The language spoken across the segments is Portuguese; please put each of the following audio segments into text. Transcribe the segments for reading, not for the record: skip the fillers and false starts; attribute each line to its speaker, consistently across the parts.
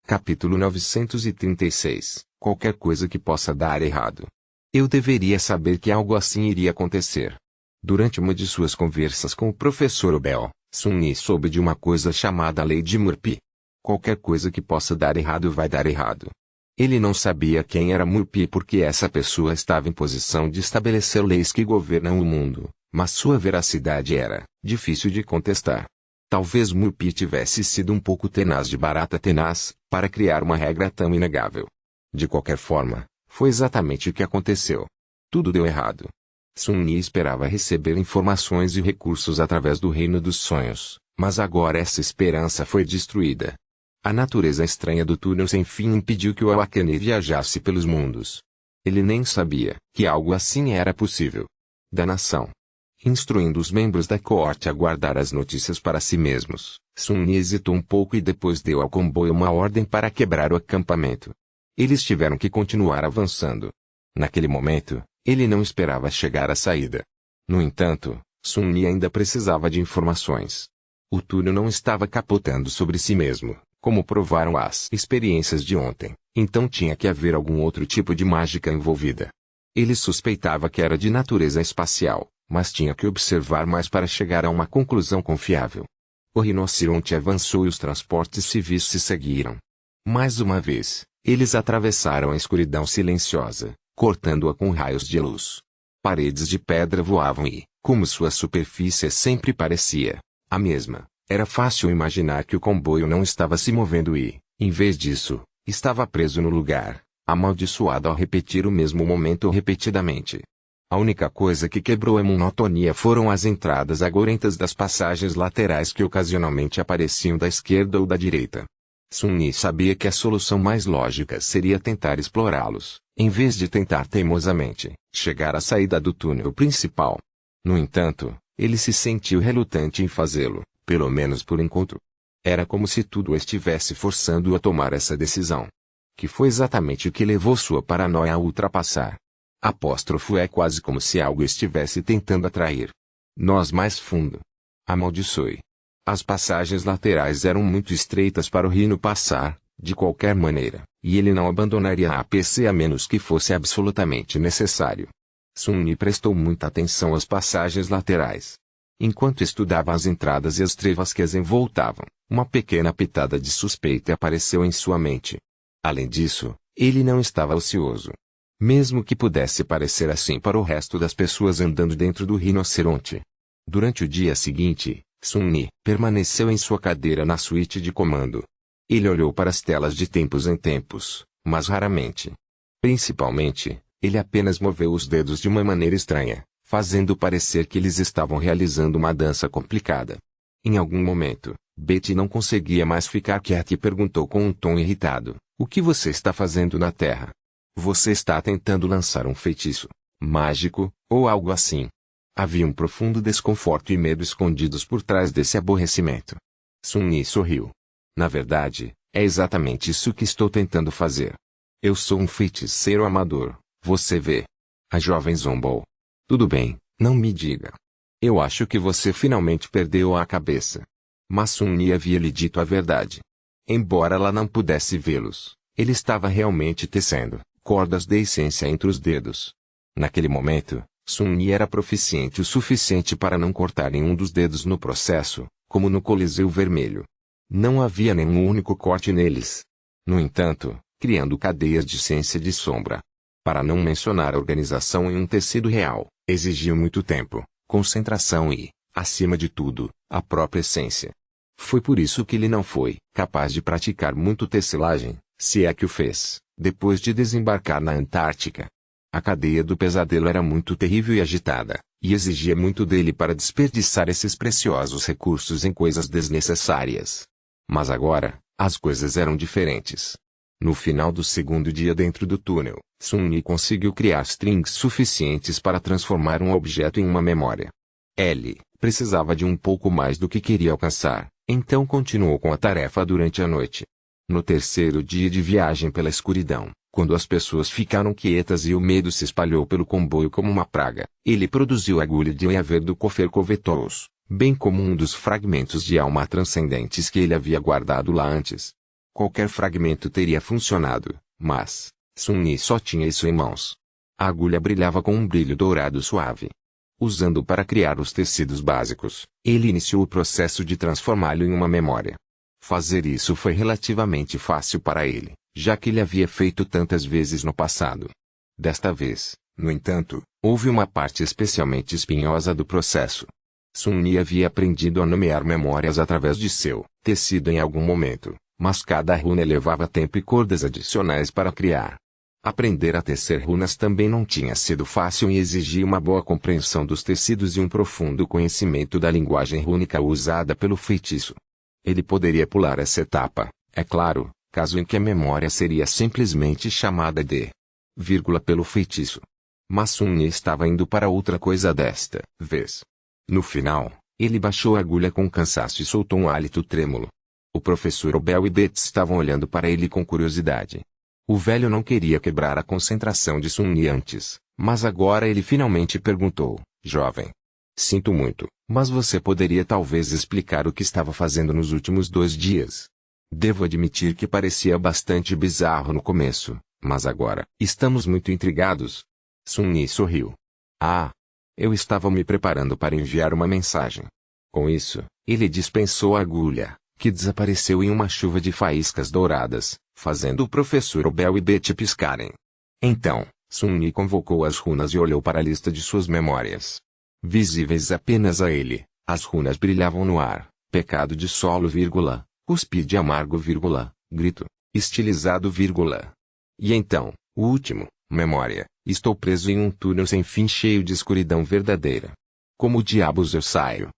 Speaker 1: Capítulo 936. Qualquer coisa que possa dar errado. Eu deveria saber que algo assim iria acontecer. Durante uma de suas conversas com o professor Obel, Sun-Yi soube de uma coisa chamada Lei de Murphy. Qualquer coisa que possa dar errado vai dar errado. Ele não sabia quem era Murphy porque essa pessoa estava em posição de estabelecer leis que governam o mundo, mas sua veracidade era difícil de contestar. Talvez Murphy tivesse sido um pouco tenaz de barata tenaz, para criar uma regra tão inegável. De qualquer forma, foi exatamente o que aconteceu. Tudo deu errado. Sun-Yi esperava receber informações e recursos através do reino dos sonhos, mas agora essa esperança foi destruída. A natureza estranha do túnel sem fim impediu que o Awakane viajasse pelos mundos. Ele nem sabia que algo assim era possível. Danação. Instruindo os membros da coorte a guardar as notícias para si mesmos, Sun-Yi hesitou um pouco e depois deu ao comboio uma ordem para quebrar o acampamento. Eles tiveram que continuar avançando. Naquele momento, ele não esperava chegar à saída. No entanto, Sun-Yi ainda precisava de informações. O túnel não estava capotando sobre si mesmo, como provaram as experiências de ontem, então tinha que haver algum outro tipo de mágica envolvida. Ele suspeitava que era de natureza espacial, mas tinha que observar mais para chegar a uma conclusão confiável. O rinoceronte avançou e os transportes civis se seguiram. Mais uma vez, eles atravessaram a escuridão silenciosa, cortando-a com raios de luz. Paredes de pedra voavam e, como sua superfície sempre parecia a mesma, era fácil imaginar que o comboio não estava se movendo e, em vez disso, estava preso no lugar, amaldiçoado ao repetir o mesmo momento repetidamente. A única coisa que quebrou a monotonia foram as entradas agorentas das passagens laterais que ocasionalmente apareciam da esquerda ou da direita. Sun-Yi sabia que a solução mais lógica seria tentar explorá-los, em vez de tentar teimosamente chegar à saída do túnel principal. No entanto, ele se sentiu relutante em fazê-lo, pelo menos por enquanto. Era como se tudo o estivesse forçando-o a tomar essa decisão. Que foi exatamente o que levou sua paranoia a ultrapassar. Apóstrofo é quase como se algo estivesse tentando atrair nós mais fundo. Amaldiçoe. As passagens laterais eram muito estreitas para o rino passar, de qualquer maneira, e ele não abandonaria a APC a menos que fosse absolutamente necessário. Sun-Yi prestou muita atenção às passagens laterais. Enquanto estudava as entradas e as trevas que as envoltavam, uma pequena pitada de suspeita apareceu em sua mente. Além disso, ele não estava ocioso. Mesmo que pudesse parecer assim para o resto das pessoas andando dentro do rinoceronte. Durante o dia seguinte, Sun-Yi permaneceu em sua cadeira na suíte de comando. Ele olhou para as telas de tempos em tempos, mas raramente. Principalmente, ele apenas moveu os dedos de uma maneira estranha, fazendo parecer que eles estavam realizando uma dança complicada. Em algum momento, Betty não conseguia mais ficar quieta e perguntou com um tom irritado: "O que você está fazendo na Terra? Você está tentando lançar um feitiço mágico, ou algo assim?" Havia um profundo desconforto e medo escondidos por trás desse aborrecimento. Sun-Yi sorriu. "Na verdade, é exatamente isso que estou tentando fazer. Eu sou um feiticeiro amador, você vê." A jovem zombou. "Tudo bem, não me diga. Eu acho que você finalmente perdeu a cabeça." Mas Sun-Yi havia lhe dito a verdade. Embora ela não pudesse vê-los, ele estava realmente tecendo cordas de essência entre os dedos. Naquele momento, Sun-Yi era proficiente o suficiente para não cortar nenhum dos dedos no processo, como no Coliseu Vermelho. Não havia nenhum único corte neles. No entanto, criando cadeias de essência de sombra. Para não mencionar a organização em um tecido real, exigiu muito tempo, concentração e, acima de tudo, a própria essência. Foi por isso que ele não foi capaz de praticar muito tecelagem, se é que o fez, depois de desembarcar na Antártica. A cadeia do pesadelo era muito terrível e agitada, e exigia muito dele para desperdiçar esses preciosos recursos em coisas desnecessárias. Mas agora, as coisas eram diferentes. No final do segundo dia dentro do túnel, Sun-Yi conseguiu criar strings suficientes para transformar um objeto em uma memória. Ele precisava de um pouco mais do que queria alcançar, então continuou com a tarefa durante a noite. No terceiro dia de viagem pela escuridão, quando as pessoas ficaram quietas e o medo se espalhou pelo comboio como uma praga, ele produziu a agulha de Yaver do Kofer Covetous, bem como um dos fragmentos de alma transcendentes que ele havia guardado lá antes. qualquer fragmento teria funcionado, mas Sun-Yi só tinha isso em mãos. A agulha brilhava com um brilho dourado suave. Usando para criar os tecidos básicos, ele iniciou o processo de transformá-lo em uma memória. Fazer isso foi relativamente fácil para ele, já que ele havia feito tantas vezes no passado. Desta vez, no entanto, houve uma parte especialmente espinhosa do processo. Sun-Yi havia aprendido a nomear memórias através de seu tecido em algum momento, mas cada runa levava tempo e cordas adicionais para criar. Aprender a tecer runas também não tinha sido fácil e exigia uma boa compreensão dos tecidos e um profundo conhecimento da linguagem rúnica usada pelo feitiço. Ele poderia pular essa etapa, é claro, caso em que a memória seria simplesmente chamada de vírgula pelo feitiço. Mas Sun-Yi estava indo para outra coisa desta vez. No final, ele baixou a agulha com cansaço e soltou um hálito trêmulo. O professor Obel e Betts estavam olhando para ele com curiosidade. O velho não queria quebrar a concentração de Sun-Yi antes, mas agora ele finalmente perguntou: jovem. Sinto muito, mas você poderia talvez explicar o que estava fazendo nos últimos 2 dias? Devo admitir que parecia bastante bizarro no começo, mas agora estamos muito intrigados. Sun-Yi sorriu. Ah! Eu estava me preparando para enviar uma mensagem. Com isso, ele dispensou a agulha, que desapareceu em uma chuva de faíscas douradas, fazendo o professor Obel e Betty piscarem. Então, Sun-Yi convocou as runas e olhou para a lista de suas memórias. Visíveis apenas a ele, as runas brilhavam no ar: pecado de solo, vírgula, cuspide amargo, vírgula, grito, estilizado, vírgula. E então, o último, memória, estou preso em um túnel sem fim cheio de escuridão verdadeira. Como diabos eu saio?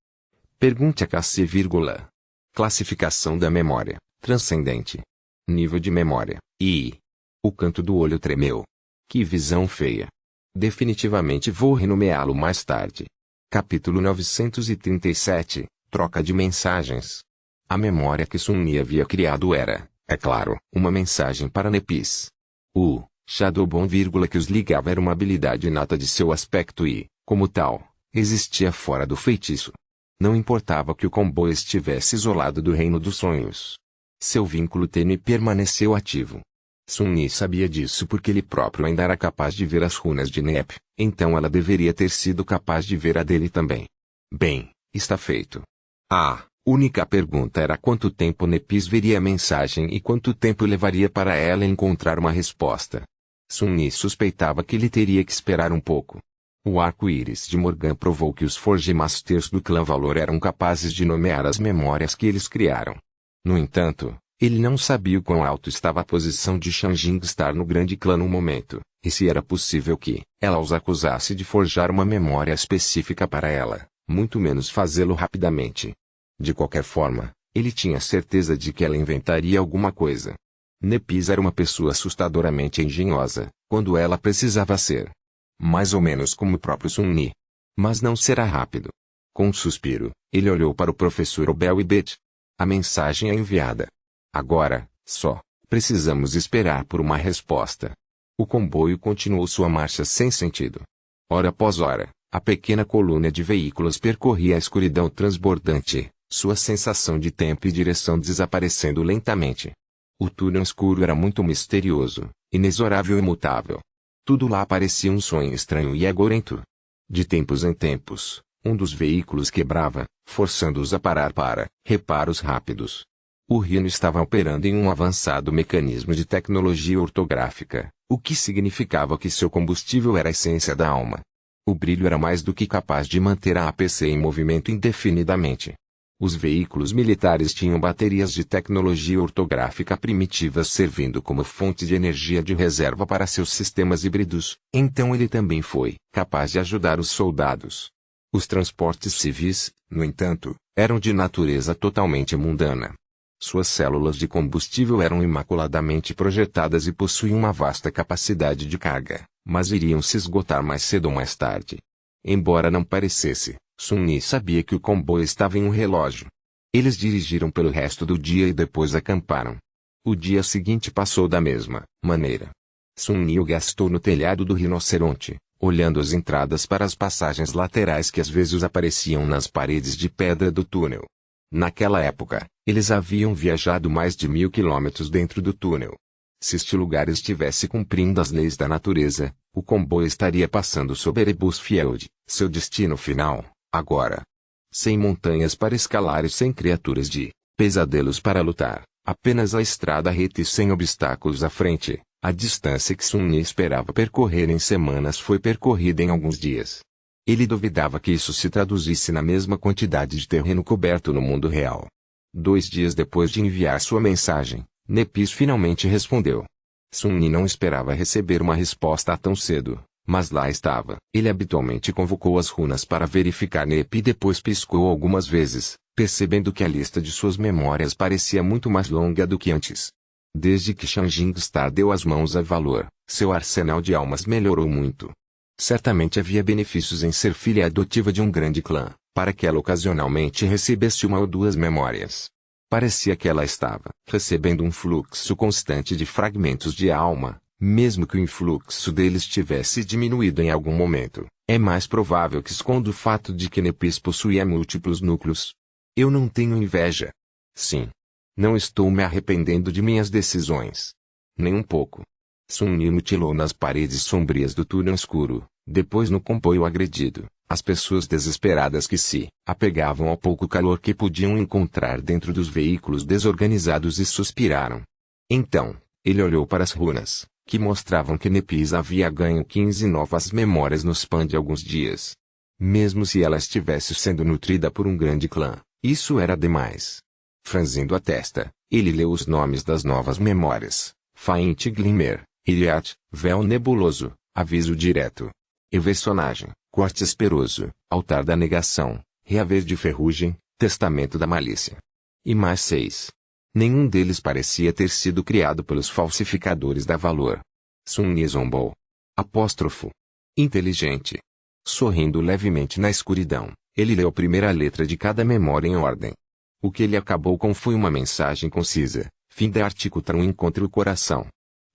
Speaker 1: Pergunte a Cassie, vírgula. Classificação da memória, transcendente. Nível de memória, I. O canto do olho tremeu. Que visão feia. Definitivamente vou renomeá-lo mais tarde. Capítulo 937, Troca de mensagens. A memória que Sun-Yi havia criado era, é claro, uma mensagem para Nepis. O Shadowbone, que os ligava era uma habilidade inata de seu aspecto e, como tal, existia fora do feitiço. Não importava que o combo estivesse isolado do reino dos sonhos. Seu vínculo tênue permaneceu ativo. Sun-Yi sabia disso porque ele próprio ainda era capaz de ver as runas de Nep, então ela deveria ter sido capaz de ver a dele também. Bem, está feito. A única pergunta era quanto tempo Nepis veria a mensagem e quanto tempo levaria para ela encontrar uma resposta. Sun-Yi suspeitava que ele teria que esperar um pouco. O arco-íris de Morgan provou que os Forge Masters do clã Valor eram capazes de nomear as memórias que eles criaram. No entanto, ele não sabia o quão alto estava a posição de Shanjingstar no grande clã no momento, e se era possível que ela os acusasse de forjar uma memória específica para ela, muito menos fazê-lo rapidamente. De qualquer forma, ele tinha certeza de que ela inventaria alguma coisa. Nepis era uma pessoa assustadoramente engenhosa, quando ela precisava ser. Mais ou menos como o próprio Sun-Yi. Mas não será rápido. Com um suspiro, ele olhou para o professor Obel e Betty. A mensagem é enviada. Agora, só, precisamos esperar por uma resposta. O comboio continuou sua marcha sem sentido. Hora após hora, a pequena coluna de veículos percorria a escuridão transbordante, sua sensação de tempo e direção desaparecendo lentamente. O túnel escuro era muito misterioso, inexorável e imutável. Tudo lá parecia um sonho estranho e agorento. De tempos em tempos, um dos veículos quebrava, forçando-os a parar para reparos rápidos. O Rhino estava operando em um avançado mecanismo de tecnologia ortográfica, o que significava que seu combustível era a essência da alma. O brilho era mais do que capaz de manter a APC em movimento indefinidamente. Os veículos militares tinham baterias de tecnologia ortográfica primitivas servindo como fonte de energia de reserva para seus sistemas híbridos, então ele também foi capaz de ajudar os soldados. Os transportes civis, no entanto, eram de natureza totalmente mundana. Suas células de combustível eram imaculadamente projetadas e possuíam uma vasta capacidade de carga, mas iriam se esgotar mais cedo ou mais tarde. Embora não parecesse, Sun-Yi sabia que o comboio estava em um relógio. Eles dirigiram pelo resto do dia e depois acamparam. O dia seguinte passou da mesma maneira. Sun-Yi gastou no telhado do rinoceronte, olhando as entradas para as passagens laterais que às vezes apareciam nas paredes de pedra do túnel. Naquela época, eles haviam viajado mais de 1000 quilômetros dentro do túnel. Se este lugar estivesse cumprindo as leis da natureza, o comboio estaria passando sobre Erebus Field, seu destino final, agora. Sem montanhas para escalar e sem criaturas de pesadelos para lutar, apenas a estrada reta e sem obstáculos à frente, a distância que Sun-Yi esperava percorrer em semanas foi percorrida em alguns dias. Ele duvidava que isso se traduzisse na mesma quantidade de terreno coberto no mundo real. 2 dias depois de enviar sua mensagem, Nepis finalmente respondeu. Sun-Yi não esperava receber uma resposta tão cedo, mas lá estava. Ele habitualmente convocou as runas para verificar Nepi e depois piscou algumas vezes, percebendo que a lista de suas memórias parecia muito mais longa do que antes. Desde que Shanjing Star deu as mãos a Valor, seu arsenal de almas melhorou muito. Certamente havia benefícios em ser filha adotiva de um grande clã, para que ela ocasionalmente recebesse 1 ou 2 memórias. Parecia que ela estava recebendo um fluxo constante de fragmentos de alma, mesmo que o influxo deles tivesse diminuído em algum momento. É mais provável que esconda o fato de que Nepis possuía múltiplos núcleos. Eu não tenho inveja. Sim. Não estou me arrependendo de minhas decisões. Nem um pouco. Sun-Yi mutilou nas paredes sombrias do túnel escuro, depois no comboio agredido, as pessoas desesperadas que se apegavam ao pouco calor que podiam encontrar dentro dos veículos desorganizados e suspiraram. Então, ele olhou para as runas, que mostravam que Nepis havia ganho 15 novas memórias no span de alguns dias. Mesmo se ela estivesse sendo nutrida por um grande clã, isso era demais. Franzindo a testa, ele leu os nomes das novas memórias: Faint Glimmer, Iliad, Véu Nebuloso, Aviso Direto, Eversonagem, Corte Asperoso, Altar da Negação, Reaver de Ferrugem, Testamento da Malícia. E mais 6. Nenhum deles parecia ter sido criado pelos falsificadores da Valor. Sun-Yi zombou. Apóstrofo. Inteligente. Sorrindo levemente na escuridão, ele leu a primeira letra de cada memória em ordem. O que ele acabou com foi uma mensagem concisa: fim da Articutra encontre o coração.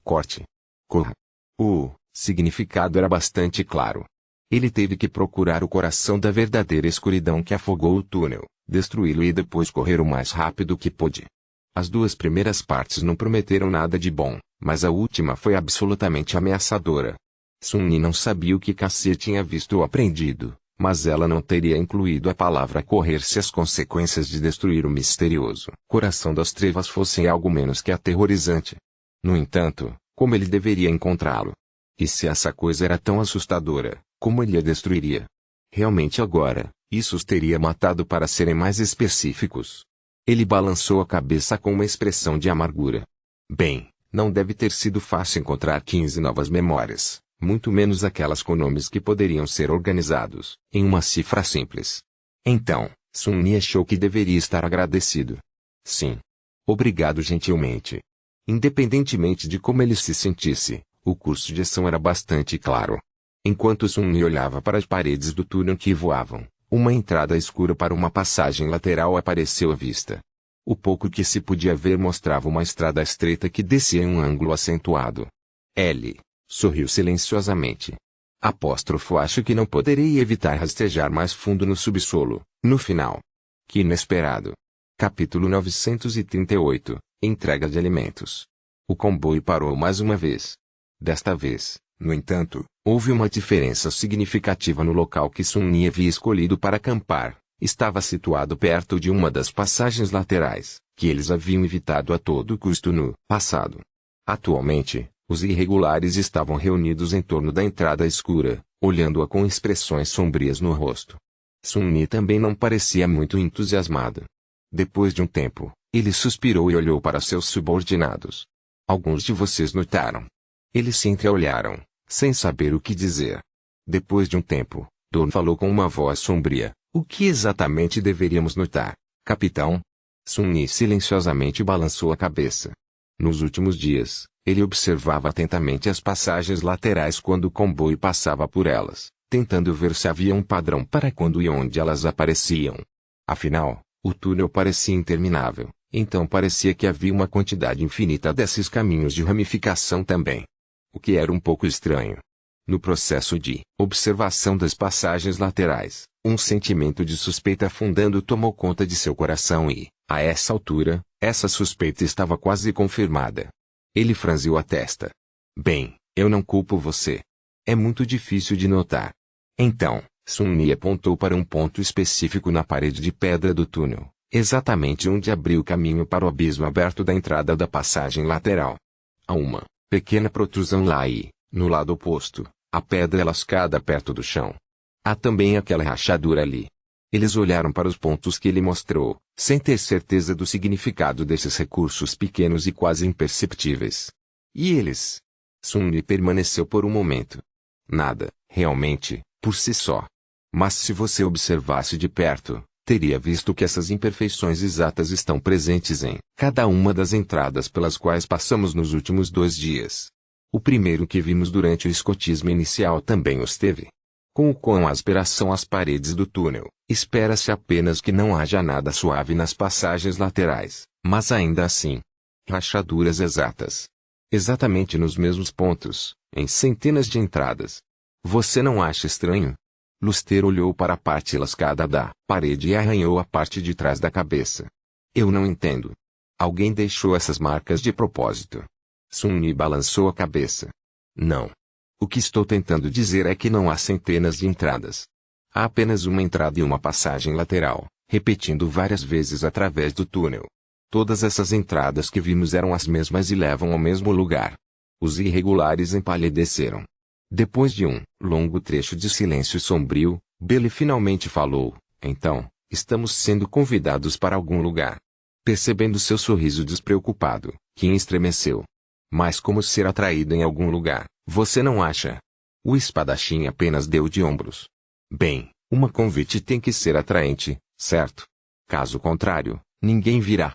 Speaker 1: Corte. Corra. O significado era bastante claro. Ele teve que procurar o coração da verdadeira escuridão que afogou o túnel, destruí-lo e depois correr o mais rápido que pôde. As 2 primeiras partes não prometeram nada de bom, mas a última foi absolutamente ameaçadora. Sun-Yi não sabia o que Cassie tinha visto ou aprendido, mas ela não teria incluído a palavra correr se as consequências de destruir o misterioso coração das trevas fossem algo menos que aterrorizante. No entanto, como ele deveria encontrá-lo? E se essa coisa era tão assustadora, como ele a destruiria? Realmente agora, isso os teria matado para serem mais específicos. Ele balançou a cabeça com uma expressão de amargura. Bem, não deve ter sido fácil encontrar 15 novas memórias, muito menos aquelas com nomes que poderiam ser organizados em uma cifra simples. Então, Sun-Yi achou que deveria estar agradecido. Sim. Obrigado gentilmente. Independentemente de como ele se sentisse, o curso de ação era bastante claro. Enquanto Sun-Yi olhava para as paredes do túnel que voavam, uma entrada escura para uma passagem lateral apareceu à vista. O pouco que se podia ver mostrava uma estrada estreita que descia em um ângulo acentuado. L. Sorriu silenciosamente. Apóstrofo, acho que não poderei evitar rastejar mais fundo no subsolo, no final. Que inesperado. Capítulo 938. Entrega de alimentos. O comboio parou mais uma vez. Desta vez, no entanto, houve uma diferença significativa no local que Sun-Yi havia escolhido para acampar. Estava situado perto de uma das passagens laterais, que eles haviam evitado a todo custo no passado. Atualmente, os irregulares estavam reunidos em torno da entrada escura, olhando-a com expressões sombrias no rosto. Sun-Yi também não parecia muito entusiasmado. Depois de um tempo, ele suspirou e olhou para seus subordinados. Alguns de vocês notaram. Eles se entreolharam, sem saber o que dizer. Depois de um tempo, Don falou com uma voz sombria. O que exatamente deveríamos notar, capitão? Sun-Yi silenciosamente balançou a cabeça. Nos últimos dias, ele observava atentamente as passagens laterais quando o comboio passava por elas, tentando ver se havia um padrão para quando e onde elas apareciam. Afinal, o túnel parecia interminável, então parecia que havia uma quantidade infinita desses caminhos de ramificação também. O que era um pouco estranho. No processo de observação das passagens laterais, Um sentimento de suspeita afundando tomou conta de seu coração e, a essa altura, essa suspeita estava quase confirmada. Ele franziu a testa. Bem, eu não culpo você. É muito difícil de notar. Então, Sun-Mi apontou para um ponto específico na parede de pedra do túnel, exatamente onde abriu o caminho para o abismo aberto da entrada da passagem lateral. Há uma pequena protrusão lá e, no lado oposto, a pedra é lascada perto do chão. Há também aquela rachadura ali. Eles olharam para os pontos que ele mostrou, sem ter certeza do significado desses recursos pequenos e quase imperceptíveis. E eles? Sun-Mi permaneceu por um momento. Nada, realmente, por si só. Mas se você observasse de perto, teria visto que essas imperfeições exatas estão presentes em cada uma das entradas pelas quais passamos nos últimos 2 dias. O primeiro que vimos durante o escotismo inicial também os teve. Com o quão áspera são as paredes do túnel, espera-se apenas que não haja nada suave nas passagens laterais, mas ainda assim, rachaduras exatas. Exatamente nos mesmos pontos, em centenas de entradas. Você não acha estranho? Luster olhou para a parte lascada da parede e arranhou a parte de trás da cabeça. Eu não entendo. Alguém deixou essas marcas de propósito. Sun-Mi balançou a cabeça. Não. O que estou tentando dizer é que não há centenas de entradas. Há apenas uma entrada e uma passagem lateral, repetindo várias vezes através do túnel. Todas essas entradas que vimos eram as mesmas e levam ao mesmo lugar. Os irregulares empalideceram. Depois de um longo trecho de silêncio sombrio, Bailey finalmente falou. Então, estamos sendo convidados para algum lugar. Percebendo seu sorriso despreocupado, Kim estremeceu. Mas como ser atraído em algum lugar, você não acha? O espadachim apenas deu de ombros. Bem, uma convite tem que ser atraente, certo? Caso contrário, ninguém virá.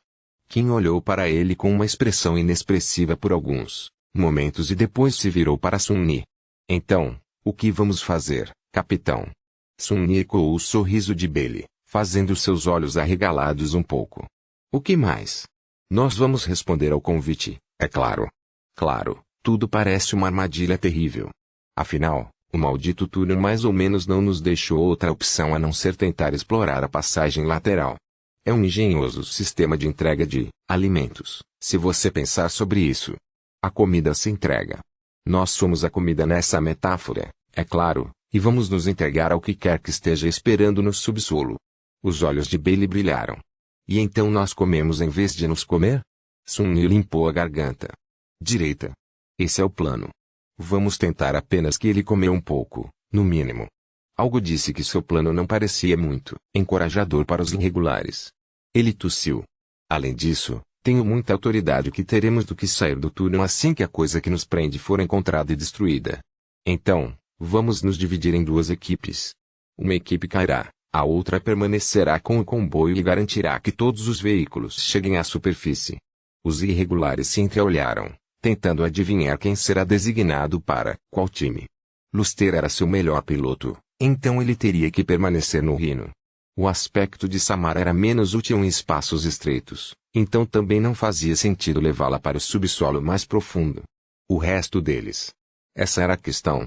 Speaker 1: Kim olhou para ele com uma expressão inexpressiva por alguns momentos e depois se virou para Sun-Mi. Então, o que vamos fazer, capitão? Sun-Mi ecoou o sorriso de Bailey, fazendo seus olhos arregalados um pouco. O que mais? Nós vamos responder ao convite, é claro. Claro, tudo parece uma armadilha terrível. Afinal, o maldito túnel mais ou menos não nos deixou outra opção a não ser tentar explorar a passagem lateral. É um engenhoso sistema de entrega de alimentos, se você pensar sobre isso. A comida se entrega. Nós somos a comida nessa metáfora, é claro, e vamos nos entregar ao que quer que esteja esperando no subsolo. Os olhos de Bailey brilharam. E então nós comemos em vez de nos comer? Sun-Mi limpou a garganta. Direita. Esse é o plano. Vamos tentar apenas que ele comeu um pouco, no mínimo. Algo disse que seu plano não parecia muito encorajador para os irregulares. Ele tossiu. Além disso, tenho muita autoridade que teremos do que sair do túnel assim que a coisa que nos prende for encontrada e destruída. Então, vamos nos dividir em 2 equipes. Uma equipe cairá, a outra permanecerá com o comboio e garantirá que todos os veículos cheguem à superfície. Os irregulares se entreolharam, tentando adivinhar quem será designado para qual time. Luster era seu melhor piloto, então ele teria que permanecer no Rhino. O aspecto de Samara era menos útil em espaços estreitos, então também não fazia sentido levá-la para o subsolo mais profundo. O resto deles. Essa era a questão.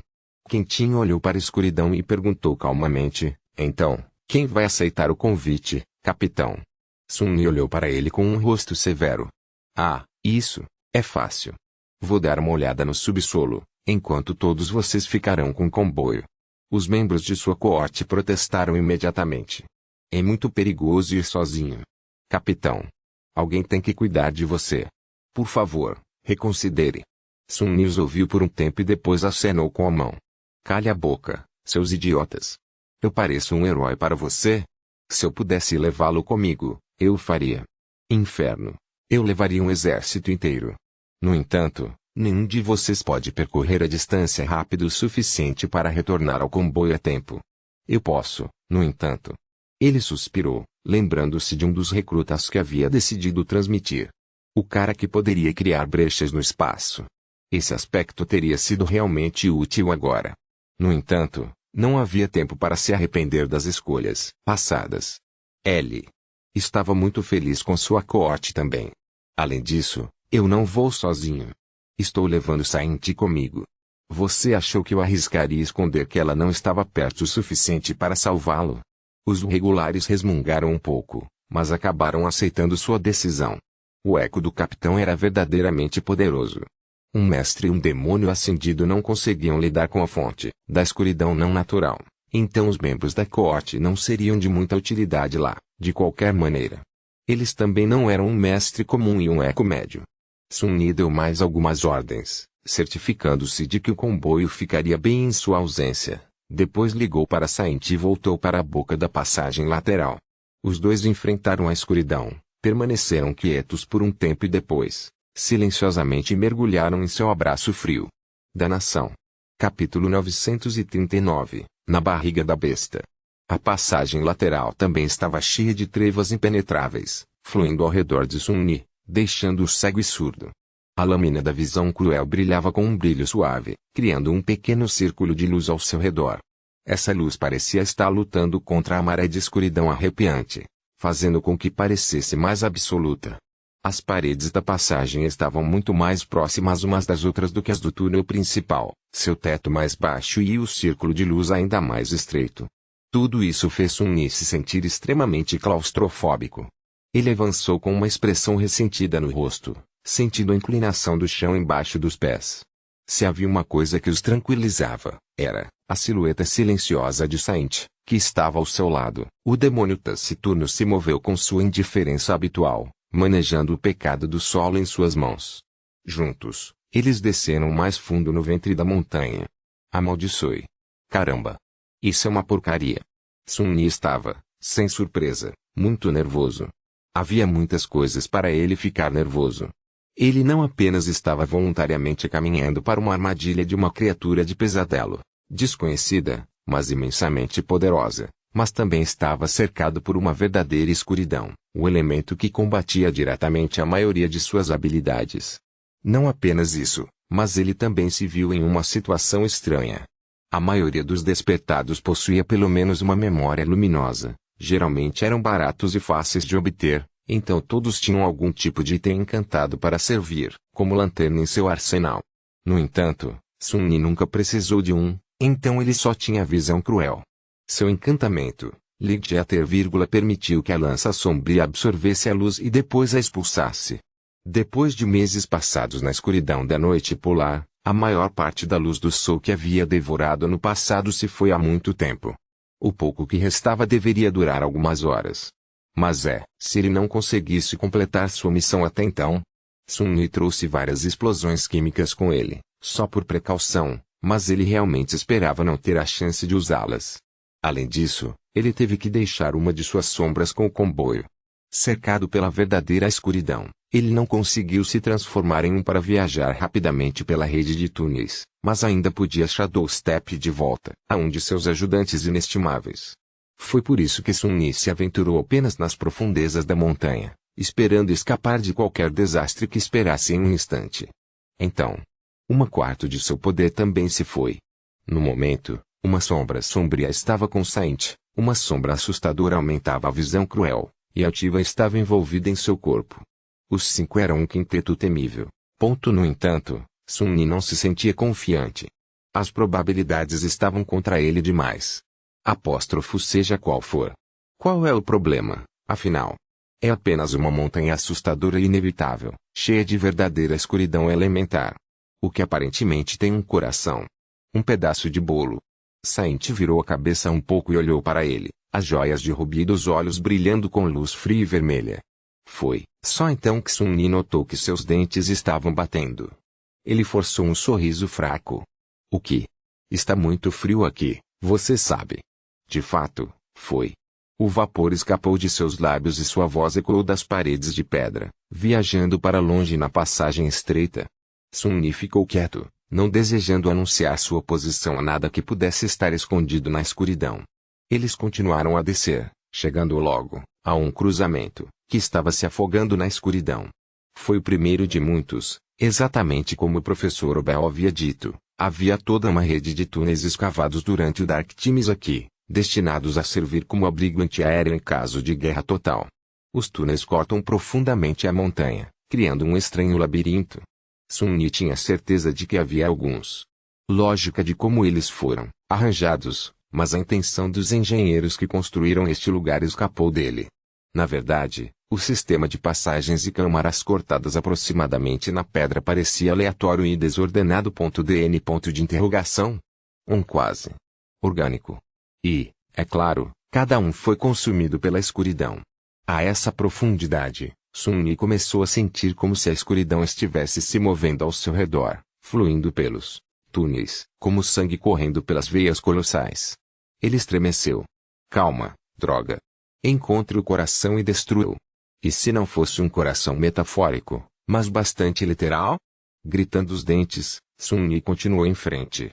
Speaker 1: Quentin olhou para a escuridão e perguntou calmamente, então, quem vai aceitar o convite, capitão? Sun-Mi olhou para ele com um rosto severo. Ah, isso é fácil. Vou dar uma olhada no subsolo, enquanto todos vocês ficarão com o comboio. Os membros de sua coorte protestaram imediatamente. É muito perigoso ir sozinho. Capitão. Alguém tem que cuidar de você. Por favor, reconsidere. Sun-Mi os ouviu por um tempo e depois acenou com a mão. Calhe a boca, seus idiotas. Eu pareço um herói para você? Se eu pudesse levá-lo comigo, eu faria. Inferno. Eu levaria um exército inteiro. No entanto, nenhum de vocês pode percorrer a distância rápido o suficiente para retornar ao comboio a tempo. Eu posso, no entanto. Ele suspirou, lembrando-se de um dos recrutas que havia decidido transmitir. O cara que poderia criar brechas no espaço. Esse aspecto teria sido realmente útil agora. No entanto, não havia tempo para se arrepender das escolhas passadas. Ele estava muito feliz com sua coorte também. Além disso, eu não vou sozinho. Estou levando Saint comigo. Você achou que eu arriscaria esconder que ela não estava perto o suficiente para salvá-lo? Os regulares resmungaram um pouco, mas acabaram aceitando sua decisão. O eco do capitão era verdadeiramente poderoso. Um mestre e um demônio ascendido não conseguiam lidar com a fonte da escuridão não natural. Então os membros da coorte não seriam de muita utilidade lá, de qualquer maneira. Eles também não eram um mestre comum e um eco médio. Sun Yi deu mais algumas ordens, certificando-se de que o comboio ficaria bem em sua ausência. Depois ligou para Saint e voltou para a boca da passagem lateral. Os dois enfrentaram a escuridão, permaneceram quietos por um tempo e depois, silenciosamente mergulharam em seu abraço frio. Da Nação. Capítulo 939. Na barriga da besta. A passagem lateral também estava cheia de trevas impenetráveis, fluindo ao redor de Sun Yi, deixando-o cego e surdo. A lâmina da visão cruel brilhava com um brilho suave, criando um pequeno círculo de luz ao seu redor. Essa luz parecia estar lutando contra a maré de escuridão arrepiante, fazendo com que parecesse mais absoluta. As paredes da passagem estavam muito mais próximas umas das outras do que as do túnel principal, seu teto mais baixo e o círculo de luz ainda mais estreito. Tudo isso fez Sun Yi se sentir extremamente claustrofóbico. Ele avançou com uma expressão ressentida no rosto, sentindo a inclinação do chão embaixo dos pés. Se havia uma coisa que os tranquilizava, era a silhueta silenciosa de Saint, que estava ao seu lado. O demônio taciturno se moveu com sua indiferença habitual, manejando o pecado do solo em suas mãos. Juntos, eles desceram mais fundo no ventre da montanha. Amaldiçoe. Caramba! Isso é uma porcaria. Sun Yi estava, sem surpresa, muito nervoso. Havia muitas coisas para ele ficar nervoso. Ele não apenas estava voluntariamente caminhando para uma armadilha de uma criatura de pesadelo, desconhecida, mas imensamente poderosa, mas também estava cercado por uma verdadeira escuridão, o elemento que combatia diretamente a maioria de suas habilidades. Não apenas isso, mas ele também se viu em uma situação estranha. A maioria dos despertados possuía pelo menos uma memória luminosa, geralmente eram baratos e fáceis de obter, então todos tinham algum tipo de item encantado para servir, como lanterna em seu arsenal. No entanto, Sun Yi nunca precisou de um, então ele só tinha visão cruel. Seu encantamento, Ligjeter, permitiu que a lança sombria absorvesse a luz e depois a expulsasse. Depois de meses passados na escuridão da noite polar, a maior parte da luz do sol que havia devorado no passado se foi há muito tempo. O pouco que restava deveria durar algumas horas. Mas se ele não conseguisse completar sua missão até então. Sun Yi trouxe várias explosões químicas com ele, só por precaução, mas ele realmente esperava não ter a chance de usá-las. Além disso, ele teve que deixar uma de suas sombras com o comboio. Cercado pela verdadeira escuridão, ele não conseguiu se transformar em um para viajar rapidamente pela rede de túneis, mas ainda podia Shadow Step de volta a um de seus ajudantes inestimáveis. Foi por isso que Sun Yi se aventurou apenas nas profundezas da montanha, esperando escapar de qualquer desastre que esperasse em um instante. Então, uma quarta de seu poder também se foi. No momento, uma sombra sombria estava com Saint, uma sombra assustadora aumentava a visão cruel, e ativa estava envolvida em seu corpo. Os 5 eram um quinteto temível. No entanto, Sun Yi não se sentia confiante. As probabilidades estavam contra ele demais. Apóstrofo seja qual for. Qual é o problema, afinal? É apenas uma montanha assustadora e inevitável, cheia de verdadeira escuridão elementar. O que aparentemente tem um coração. Um pedaço de bolo. Saint virou a cabeça um pouco e olhou para ele, as joias de rubi dos olhos brilhando com luz fria e vermelha. Foi só então que Sun Yi notou que seus dentes estavam batendo. Ele forçou um sorriso fraco. O que? Está muito frio aqui, você sabe. De fato, foi. O vapor escapou de seus lábios e sua voz ecoou das paredes de pedra, viajando para longe na passagem estreita. Sun Yi ficou quieto, não desejando anunciar sua posição a nada que pudesse estar escondido na escuridão. Eles continuaram a descer, chegando logo a um cruzamento que estava se afogando na escuridão. Foi o primeiro de muitos, exatamente como o professor Obel havia dito. Havia toda uma rede de túneis escavados durante o Dark Times aqui, destinados a servir como abrigo antiaéreo em caso de guerra total. Os túneis cortam profundamente a montanha, criando um estranho labirinto. Sun Yi tinha certeza de que havia alguns. Lógica de como eles foram arranjados, Mas a intenção dos engenheiros que construíram este lugar escapou dele. Na verdade, o sistema de passagens e câmaras cortadas aproximadamente na pedra parecia aleatório e desordenado. DN. Quase orgânico. E, é claro, cada um foi consumido pela escuridão. A essa profundidade, Sun-Yi começou a sentir como se a escuridão estivesse se movendo ao seu redor, fluindo pelos túneis, como sangue correndo pelas veias colossais. Ele estremeceu. Calma, droga. Encontre o coração e destrua-o. E se não fosse um coração metafórico, mas bastante literal? Gritando os dentes, Sun-Yi continuou em frente.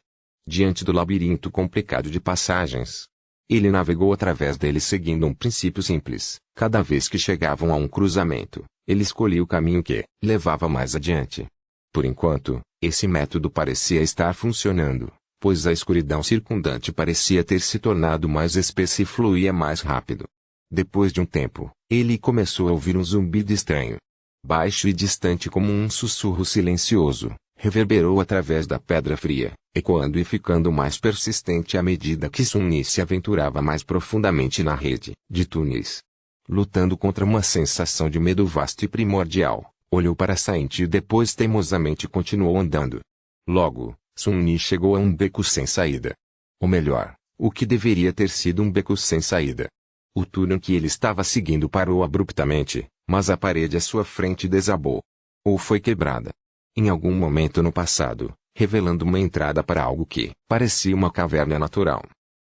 Speaker 1: Diante do labirinto complicado de passagens. Ele navegou através dele seguindo um princípio simples. Cada vez que chegavam a um cruzamento, ele escolhia o caminho que levava mais adiante. Por enquanto, esse método parecia estar funcionando, pois a escuridão circundante parecia ter se tornado mais espessa e fluía mais rápido. Depois de um tempo, ele começou a ouvir um zumbido estranho. Baixo e distante como um sussurro silencioso, reverberou através da pedra fria, ecoando e ficando mais persistente à medida que Sun-Yi se aventurava mais profundamente na rede de túneis. Lutando contra uma sensação de medo vasto e primordial, olhou para Saint e depois teimosamente continuou andando. Logo, Sun-Yi chegou a um beco sem saída. Ou melhor, o que deveria ter sido um beco sem saída. O túnel que ele estava seguindo parou abruptamente, mas a parede à sua frente desabou. Ou foi quebrada. Em algum momento no passado, revelando uma entrada para algo que parecia uma caverna natural.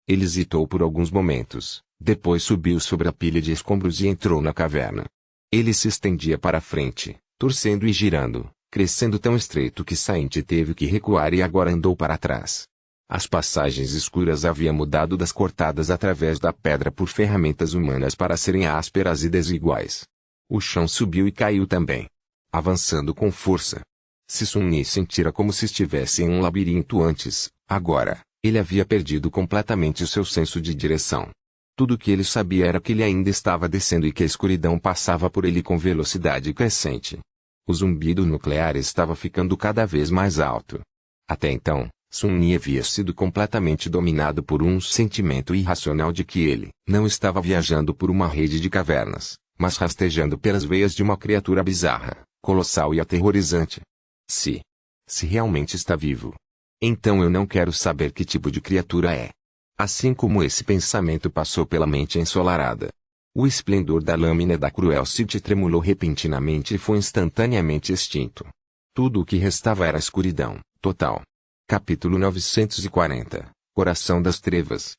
Speaker 1: Ele hesitou por alguns momentos, depois subiu sobre a pilha de escombros e entrou na caverna. Ele se estendia para frente, torcendo e girando, crescendo tão estreito que Saint teve que recuar e agora andou para trás. As passagens escuras haviam mudado das cortadas através da pedra por ferramentas humanas para serem ásperas e desiguais. O chão subiu e caiu também, avançando com força. Se Sun-Yi sentira como se estivesse em um labirinto antes, agora, ele havia perdido completamente o seu senso de direção. Tudo o que ele sabia era que ele ainda estava descendo e que a escuridão passava por ele com velocidade crescente. O zumbido nuclear estava ficando cada vez mais alto. Até então, Sun-Yi havia sido completamente dominado por um sentimento irracional de que ele não estava viajando por uma rede de cavernas, mas rastejando pelas veias de uma criatura bizarra, colossal e aterrorizante. Se realmente está vivo, então eu não quero saber que tipo de criatura é. Assim como esse pensamento passou pela mente ensolarada, o esplendor da lâmina da Cruel City tremulou repentinamente e foi instantaneamente extinto. Tudo o que restava era a escuridão total. Capítulo 940 Coração das Trevas.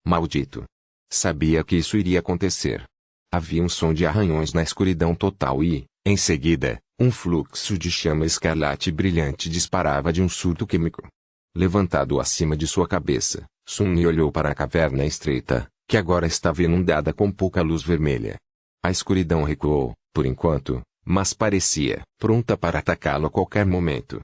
Speaker 1: Maldito. Sabia que isso iria acontecer. Havia um som de arranhões na escuridão total e, em seguida, um fluxo de chama escarlate brilhante disparava de um surto químico. Levantado acima de sua cabeça, Sun-Yi olhou para a caverna estreita, que agora estava inundada com pouca luz vermelha. A escuridão recuou, por enquanto, mas parecia pronta para atacá-lo a qualquer momento.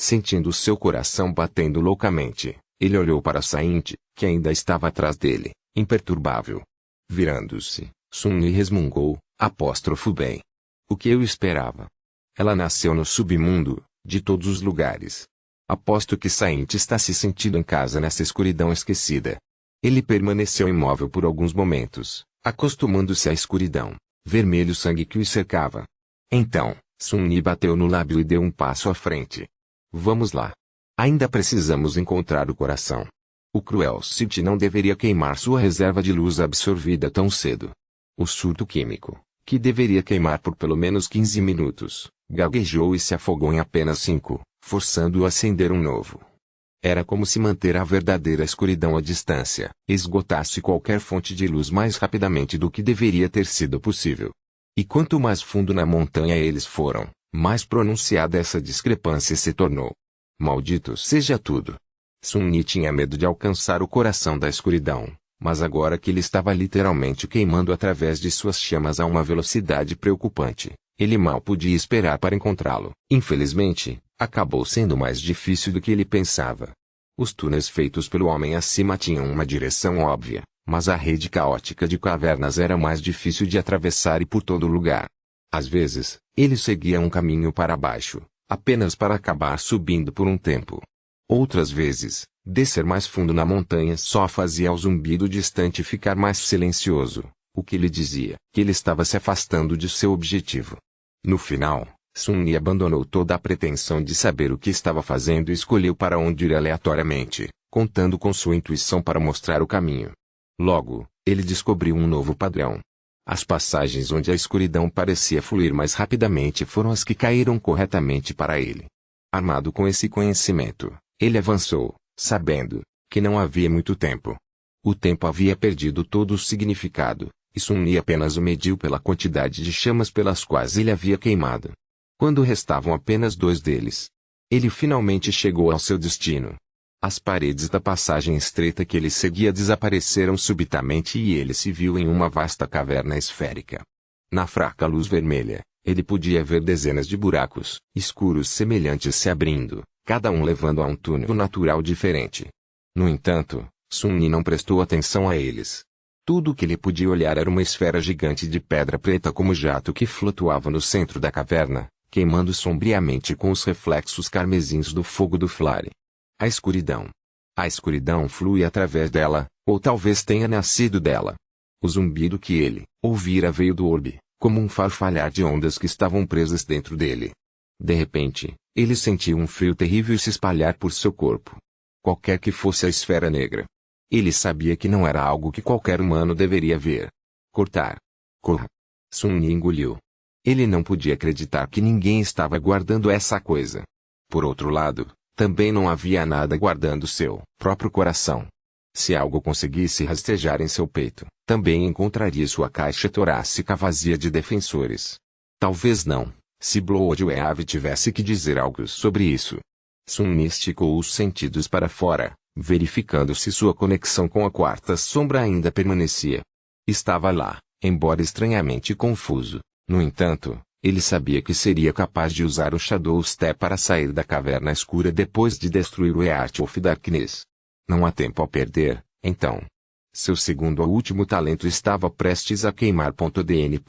Speaker 1: Sentindo seu coração batendo loucamente, ele olhou para Saint, que ainda estava atrás dele, imperturbável. Virando-se, Sun-Yi resmungou, apóstrofo bem. O que eu esperava? Ela nasceu no submundo, de todos os lugares. Aposto que Saint está se sentindo em casa nessa escuridão esquecida. Ele permaneceu imóvel por alguns momentos, acostumando-se à escuridão, vermelho sangue que o cercava. Então, Sun-Yi bateu no lábio e deu um passo à frente. Vamos lá. Ainda precisamos encontrar o coração. O Cruel City não deveria queimar sua reserva de luz absorvida tão cedo. O surto químico, que deveria queimar por pelo menos 15 minutos, gaguejou e se afogou em apenas 5, forçando-o a acender um novo. Era como se manter a verdadeira escuridão à distância esgotasse qualquer fonte de luz mais rapidamente do que deveria ter sido possível. E quanto mais fundo na montanha eles foram, mais pronunciada essa discrepância se tornou. Maldito seja tudo. Sun-Yi tinha medo de alcançar o coração da escuridão, mas agora que ele estava literalmente queimando através de suas chamas a uma velocidade preocupante, ele mal podia esperar para encontrá-lo. Infelizmente, acabou sendo mais difícil do que ele pensava. Os túneis feitos pelo homem acima tinham uma direção óbvia, mas a rede caótica de cavernas era mais difícil de atravessar e por todo lugar. Às vezes, ele seguia um caminho para baixo, apenas para acabar subindo por um tempo. Outras vezes, Descer mais fundo na montanha só fazia o zumbido distante ficar mais silencioso, o que lhe dizia que ele estava se afastando de seu objetivo. No final, Sun-Yi abandonou toda a pretensão de saber o que estava fazendo e escolheu para onde ir aleatoriamente, contando com sua intuição para mostrar o caminho. Logo, ele descobriu um novo padrão. As passagens onde a escuridão parecia fluir mais rapidamente foram as que caíram corretamente para ele. Armado com esse conhecimento, ele avançou, sabendo que não havia muito tempo. O tempo havia perdido todo o significado, e Sun-Yi apenas o mediu pela quantidade de chamas pelas quais ele havia queimado. Quando restavam apenas 2 deles, ele finalmente chegou ao seu destino. As paredes da passagem estreita que ele seguia desapareceram subitamente e ele se viu em uma vasta caverna esférica. Na fraca luz vermelha, ele podia ver dezenas de buracos escuros semelhantes se abrindo, cada um levando a um túnel natural diferente. No entanto, Sun-Yi não prestou atenção a eles. Tudo o que ele podia olhar era uma esfera gigante de pedra preta como jato que flutuava no centro da caverna, queimando sombriamente com os reflexos carmesins do fogo do flare. A escuridão. A escuridão flui através dela, ou talvez tenha nascido dela. O zumbido que ele ouvira veio do orbe, como um farfalhar de ondas que estavam presas dentro dele. De repente, ele sentiu um frio terrível se espalhar por seu corpo. Qualquer que fosse a esfera negra. Ele sabia que não era algo que qualquer humano deveria ver. Cortar. Corra. Sun-Yi engoliu. Ele não podia acreditar que ninguém estava guardando essa coisa. Por outro lado, também não havia nada guardando seu próprio coração. Se algo conseguisse rastejar em seu peito, também encontraria sua caixa torácica vazia de defensores. Talvez não, se Bloodwave tivesse que dizer algo sobre isso. Sun-Yi esticou os sentidos para fora, verificando se sua conexão com a quarta sombra ainda permanecia. Estava lá, embora estranhamente confuso. No entanto, ele sabia que seria capaz de usar o Shadow Step para sair da caverna escura depois de destruir o Heart of Darkness. Não há tempo a perder, então. Seu segundo ou último talento estava prestes a queimar. DN.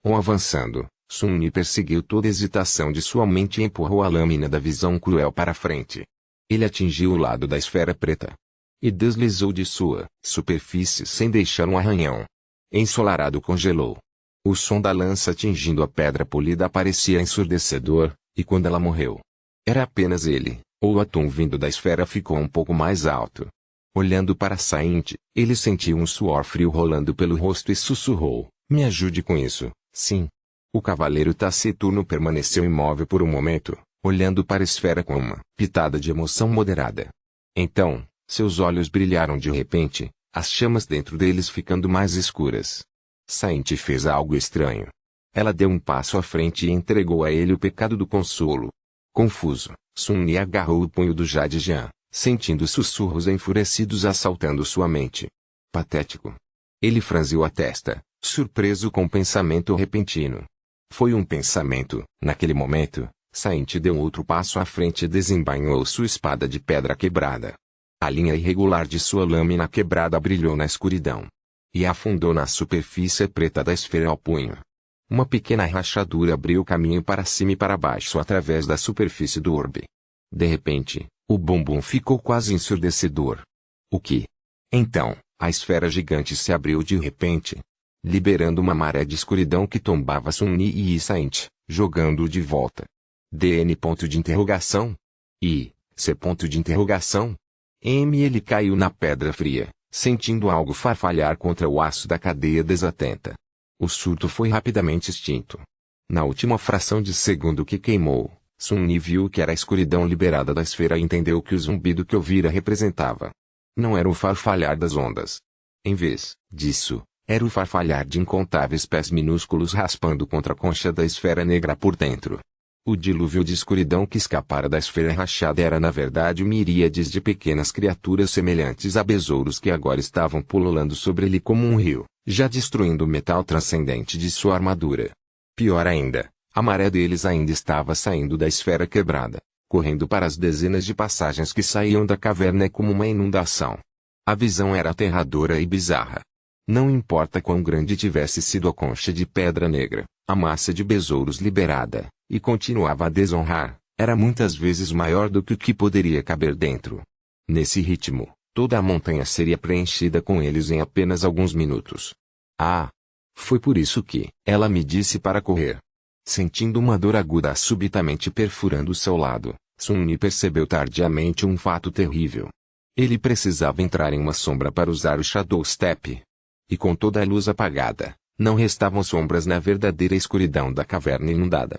Speaker 1: Avançando, Sun-Yi perseguiu toda hesitação de sua mente e empurrou a lâmina da visão cruel para frente. Ele atingiu o lado da esfera preta e deslizou de sua superfície sem deixar um arranhão. Ensolarado congelou. O som da lança atingindo a pedra polida parecia ensurdecedor, e quando ela morreu, era apenas ele. O atum vindo da esfera ficou um pouco mais alto. Olhando para Saint, ele sentiu um suor frio rolando pelo rosto e sussurrou: "Me ajude com isso." Sim. O cavaleiro taciturno permaneceu imóvel por um momento, olhando para a esfera com uma pitada de emoção moderada. Então, seus olhos brilharam de repente, as chamas dentro deles ficando mais escuras. Saint fez algo estranho. Ela deu um passo à frente e entregou a ele o pecado do consolo. Confuso, Sun-Yi agarrou o punho do Jade Jian, sentindo sussurros enfurecidos assaltando sua mente. Patético. Ele franziu a testa, surpreso com o pensamento repentino. Foi um pensamento. Naquele momento, Saint deu outro passo à frente e desembainhou sua espada de pedra quebrada. A linha irregular de sua lâmina quebrada brilhou na escuridão e afundou na superfície preta da esfera ao punho. Uma pequena rachadura abriu caminho para cima e para baixo através da superfície do orbe. De repente, o bumbum ficou quase ensurdecedor. O que? Então, a esfera gigante se abriu de repente, liberando uma maré de escuridão que tombava Sun-Yi e Saint, jogando-o de volta. DN. I. C. Ele caiu na pedra fria, sentindo algo farfalhar contra o aço da cadeia desatenta. O surto foi rapidamente extinto. Na última fração de segundo que queimou, Sun-Yi viu que era a escuridão liberada da esfera e entendeu que o zumbido que ouvira representava. Não era o farfalhar das ondas. Em vez disso, era o farfalhar de incontáveis pés minúsculos raspando contra a concha da esfera negra por dentro. O dilúvio de escuridão que escapara da esfera rachada era na verdade miríades de pequenas criaturas semelhantes a besouros que agora estavam pululando sobre ele como um rio, já destruindo o metal transcendente de sua armadura. Pior ainda, a maré deles ainda estava saindo da esfera quebrada, correndo para as dezenas de passagens que saíam da caverna como uma inundação. A visão era aterradora e bizarra. Não importa quão grande tivesse sido a concha de pedra negra, a massa de besouros liberada, e continuava a desonrar, Era muitas vezes maior do que o que poderia caber dentro. Nesse ritmo, toda a montanha seria preenchida com eles em apenas alguns minutos. Ah! Foi por isso que ela me disse para correr. Sentindo uma dor aguda subitamente perfurando seu lado, Sun-Yi percebeu tardiamente um fato terrível. Ele precisava entrar em uma sombra para usar o Shadow Step. E com toda a luz apagada, não restavam sombras na verdadeira escuridão da caverna inundada.